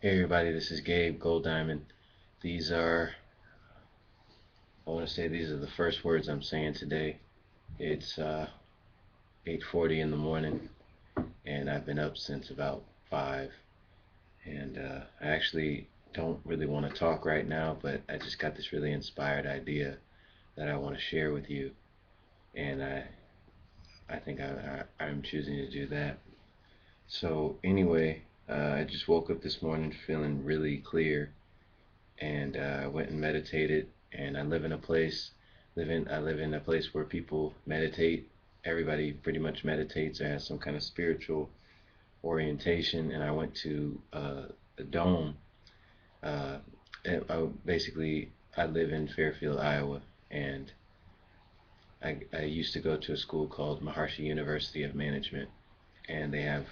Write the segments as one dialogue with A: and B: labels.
A: Hey everybody, this is Gabe Gold Diamond. These are, I want to say these are the first words I'm saying today. It's 8:40 in the morning, and I've been up since about 5. And I actually don't really want to talk right now, but I just got this really inspired idea that I want to share with you, and I think I'm choosing to do that. So anyway, I just woke up this morning feeling really clear, and I went and meditated. And I live in a place where people meditate. Everybody pretty much meditates or has some kind of spiritual orientation. And I went to a dome. Uh, Basically, I live in Fairfield, Iowa, and I used to go to a school called Maharshi University of Management, and they have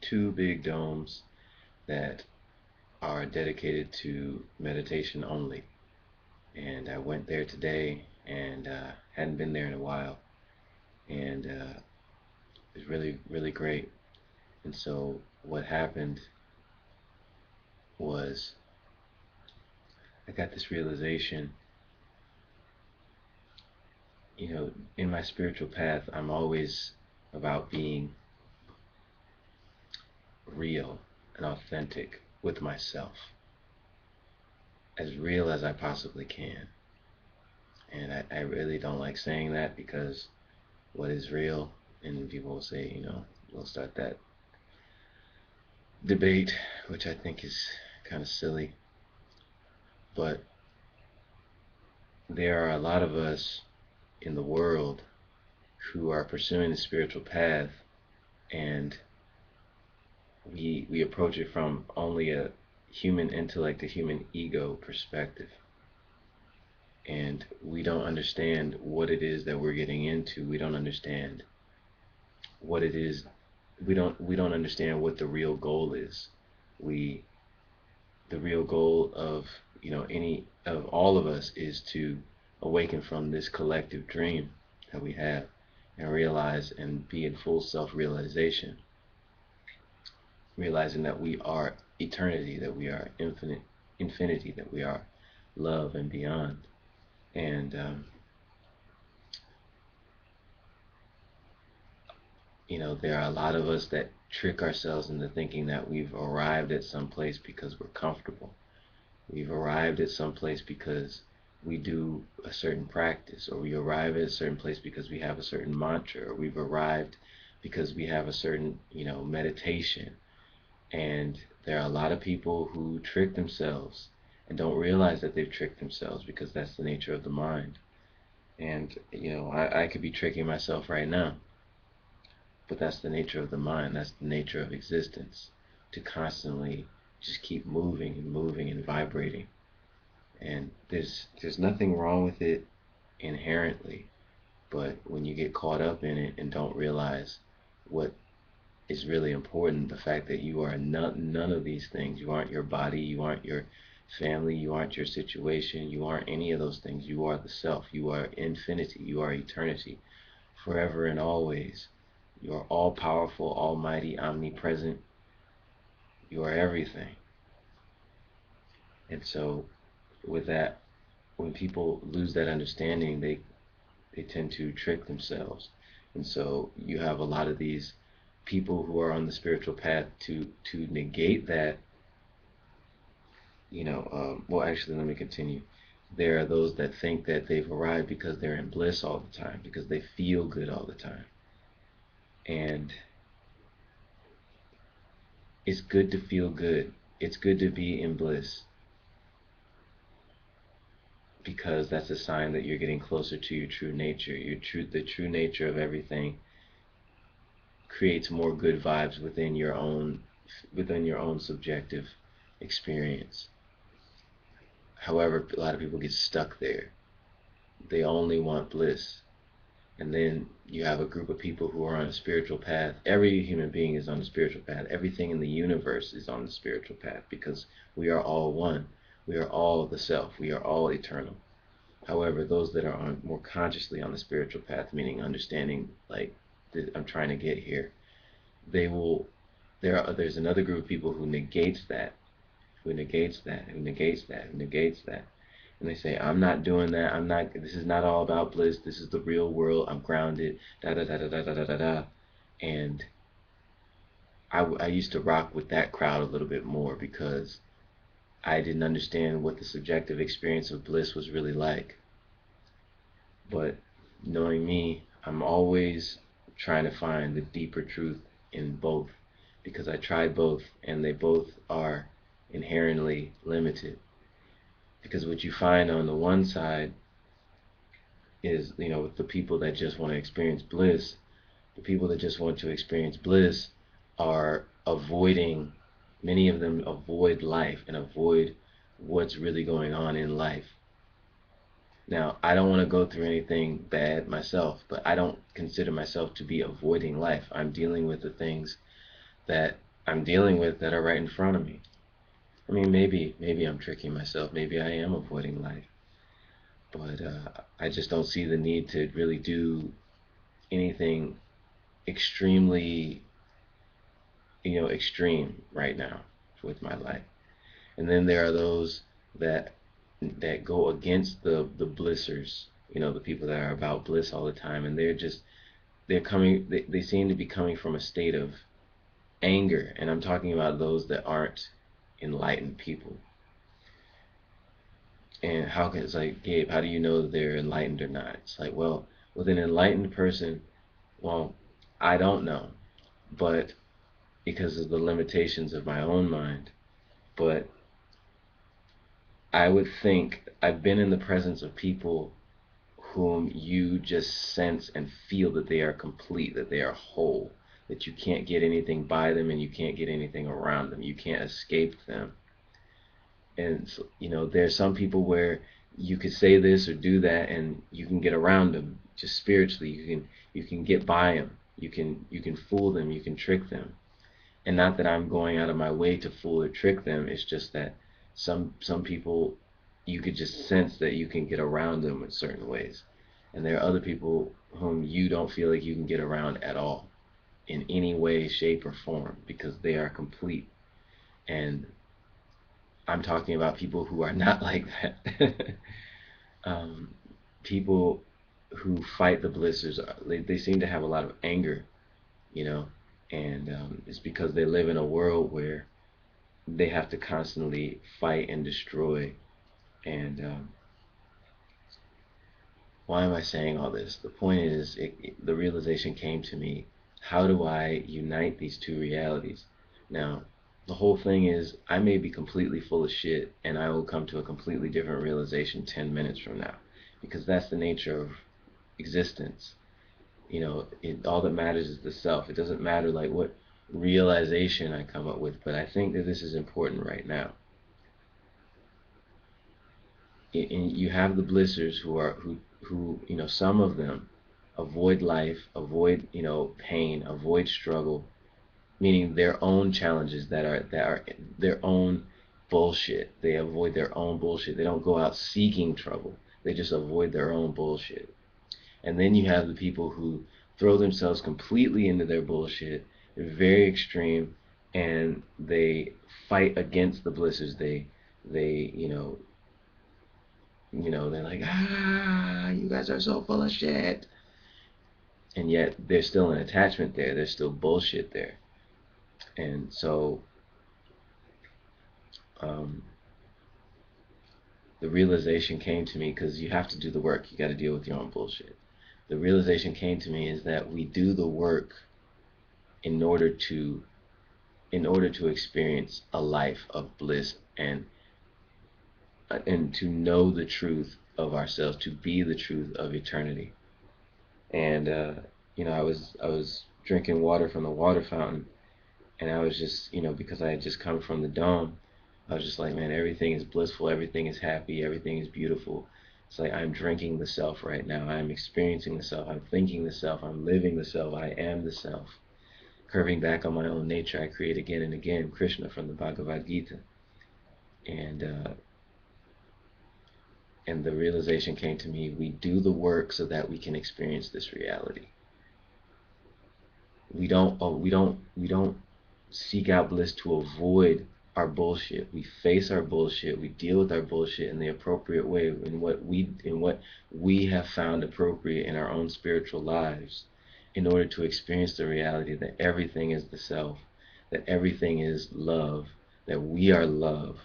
A: two big domes that are dedicated to meditation only. And I went there today, and hadn't been there in a while, and it was really great. And so what happened was I got this realization, in my spiritual path, I'm always about being real and authentic with myself, as real as I possibly can. And I really don't like saying that because what is real? And people will say, we'll start that debate, which I think is kind of silly. But there are a lot of us in the world who are pursuing the spiritual path, and we approach it from only a human intellect, a human ego perspective. And we don't understand what it is that we're getting into. We don't understand what it is. We don't understand what the real goal is. We The real goal of any of all of us is to awaken from this collective dream that we have and realize and be in full self-realization, realizing that we are eternity, that we are infinity, that we are love and beyond. And there are a lot of us that trick ourselves into thinking that we've arrived at some place because we're comfortable. We've arrived at some place because we do a certain practice, or we arrive at a certain place because we have a certain mantra, or we've arrived because we have a certain, meditation. And there are a lot of people who trick themselves and don't realize that they've tricked themselves because that's the nature of the mind. And, I could be tricking myself right now, but that's the nature of the mind. That's the nature of existence, to constantly just keep moving and moving and vibrating. And there's nothing wrong with it inherently, but when you get caught up in it and don't realize what is really important, the fact that you are none of these things. You aren't your body, you aren't your family, you aren't your situation, you aren't any of those things. You are the self, you are infinity, you are eternity, forever and always. You are all powerful, almighty, omnipresent. You are everything. And so with that, when people lose that understanding, they tend to trick themselves. And so you have a lot of these people who are on the spiritual path to negate that. Well, actually, let me continue. There are those that think that they've arrived because they're in bliss all the time, because they feel good all the time. And it's good to feel good. It's good to be in bliss, because that's a sign that you're getting closer to your true nature. The true nature of everything creates more good vibes within your own subjective experience. However, a lot of people get stuck there. They only want bliss. And then you have a group of people who are on a spiritual path. Every human being is on a spiritual path. Everything in the universe is on the spiritual path, because we are all one. We are all the self. We are all eternal. However, those that are more consciously on the spiritual path, meaning understanding, like, I'm trying to get here, they will there's another group of people who negates that, Who negates that? Who negates that? Who negates that? And they say, I'm not doing that. I'm not. This is not all about bliss. This is the real world. I'm grounded. Da da da da da da da da da. And I used to rock with that crowd a little bit more because I didn't understand what the subjective experience of bliss was really like. But knowing me, I'm always trying to find the deeper truth in both because I tried both and they both are inherently limited. Because what you find on the one side is, with the people that just want to experience bliss, the people that just want to experience bliss are avoiding, many of them avoid life and avoid what's really going on in life. Now, I don't want to go through anything bad myself, but I don't consider myself to be avoiding life. I'm dealing with the things that I'm dealing with that are right in front of me. I mean, maybe I'm tricking myself. Maybe I am avoiding life. But I just don't see the need to really do anything extremely, extreme right now with my life. And then there are those that go against the blissers, the people that are about bliss all the time, and they seem to be coming from a state of anger, and I'm talking about those that aren't enlightened people. And it's like, Gabe, how do you know that they're enlightened or not? It's like, well, with an enlightened person, well, I don't know, but because of the limitations of my own mind, but I would think I've been in the presence of people whom you just sense and feel that they are complete, that they are whole, that you can't get anything by them and you can't get anything around them. You can't escape them. And so, there's some people where you could say this or do that and you can get around them just spiritually. You can get by them. You can fool them. You can trick them. And not that I'm going out of my way to fool or trick them. It's just that some people you could just sense that you can get around them in certain ways. And there are other people whom you don't feel like you can get around at all in any way, shape, or form because they are complete. And I'm talking about people who are not like that. People who fight the blissers, they seem to have a lot of anger, and it's because they live in a world where they have to constantly fight and destroy. And why am I saying all this? The point is, the realization came to me, how do I unite these two realities? Now, the whole thing is, I may be completely full of shit, and I will come to a completely different realization 10 minutes from now, because that's the nature of existence. All that matters is the self. It doesn't matter like what realization I come up with, but I think that this is important right now. And you have the blissers who some of them avoid life, avoid pain, avoid struggle, meaning their own challenges that are their own bullshit. They avoid their own bullshit. They don't go out seeking trouble. They just avoid their own bullshit. And then you have the people who throw themselves completely into their bullshit. They're very extreme, and they fight against the blissers. They they're like, you guys are so full of shit. And yet there's still an attachment there. There's still bullshit there. And so the realization came to me, because you have to do the work. You got to deal with your own bullshit. The realization came to me is that we do the work in order to experience a life of bliss and to know the truth of ourselves, to be the truth of eternity. And I was drinking water from the water fountain, and I was just, because I had just come from the dome, I was just like, man, everything is blissful, everything is happy, everything is beautiful. It's like I'm drinking the self right now. I'm experiencing the self. I'm thinking the self. I'm living the self. I am the self. Curving back on my own nature, I create again and again. Krishna from the Bhagavad Gita. And the realization came to me, we do the work so that we can experience this reality. We don't seek out bliss to avoid our bullshit. We face our bullshit. We deal with our bullshit in the appropriate way, in what we have found appropriate in our own spiritual lives, in order to experience the reality that everything is the self, that everything is love, that we are love,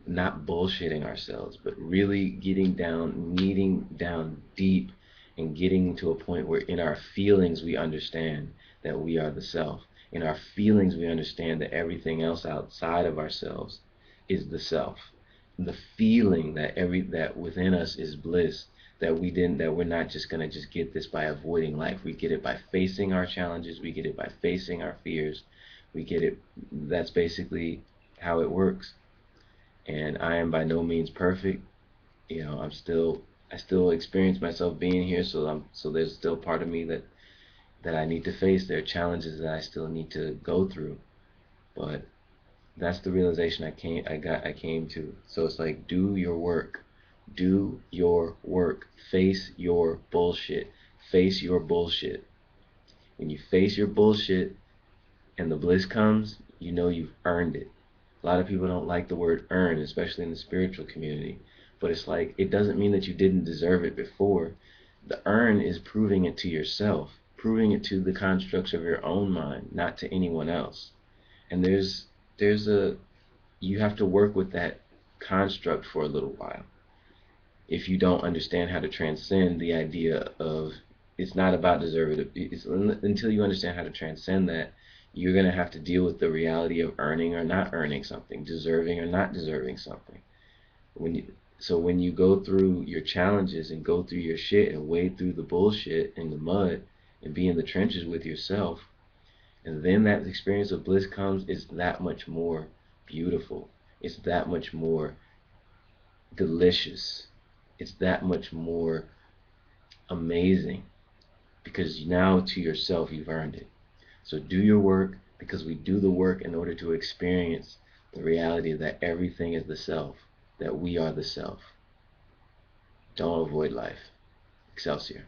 A: not bullshitting ourselves, but really getting down, kneading down deep, and getting to a point where in our feelings we understand that we are the self. In our feelings we understand that everything else outside of ourselves is the self. The feeling that within us is bliss, that we're not just gonna just get this by avoiding life. We get it by facing our challenges, we get it by facing our fears, we get it. That's basically how it works. And I am by no means perfect. I still experience myself being here, so there's still part of me that I need to face. There are challenges that I still need to go through. But that's the realization I came to. So it's like, do your work. Do your work. Face your bullshit. Face your bullshit. When you face your bullshit and the bliss comes, you know you've earned it. A lot of people don't like the word earn, especially in the spiritual community. But it's like, it doesn't mean that you didn't deserve it before. The earn is proving it to yourself, proving it to the constructs of your own mind, not to anyone else. And there's a you have to work with that construct for a little while. If you don't understand how to transcend the idea of, it's not about deserving, until you understand how to transcend that, you're going to have to deal with the reality of earning or not earning something, deserving or not deserving something. When you go through your challenges and go through your shit and wade through the bullshit in the mud and be in the trenches with yourself, and then that experience of bliss comes, it's that much more beautiful. It's that much more delicious. It's that much more amazing, because now to yourself you've earned it. So do your work, because we do the work in order to experience the reality that everything is the self, that we are the self. Don't avoid life. Excelsior.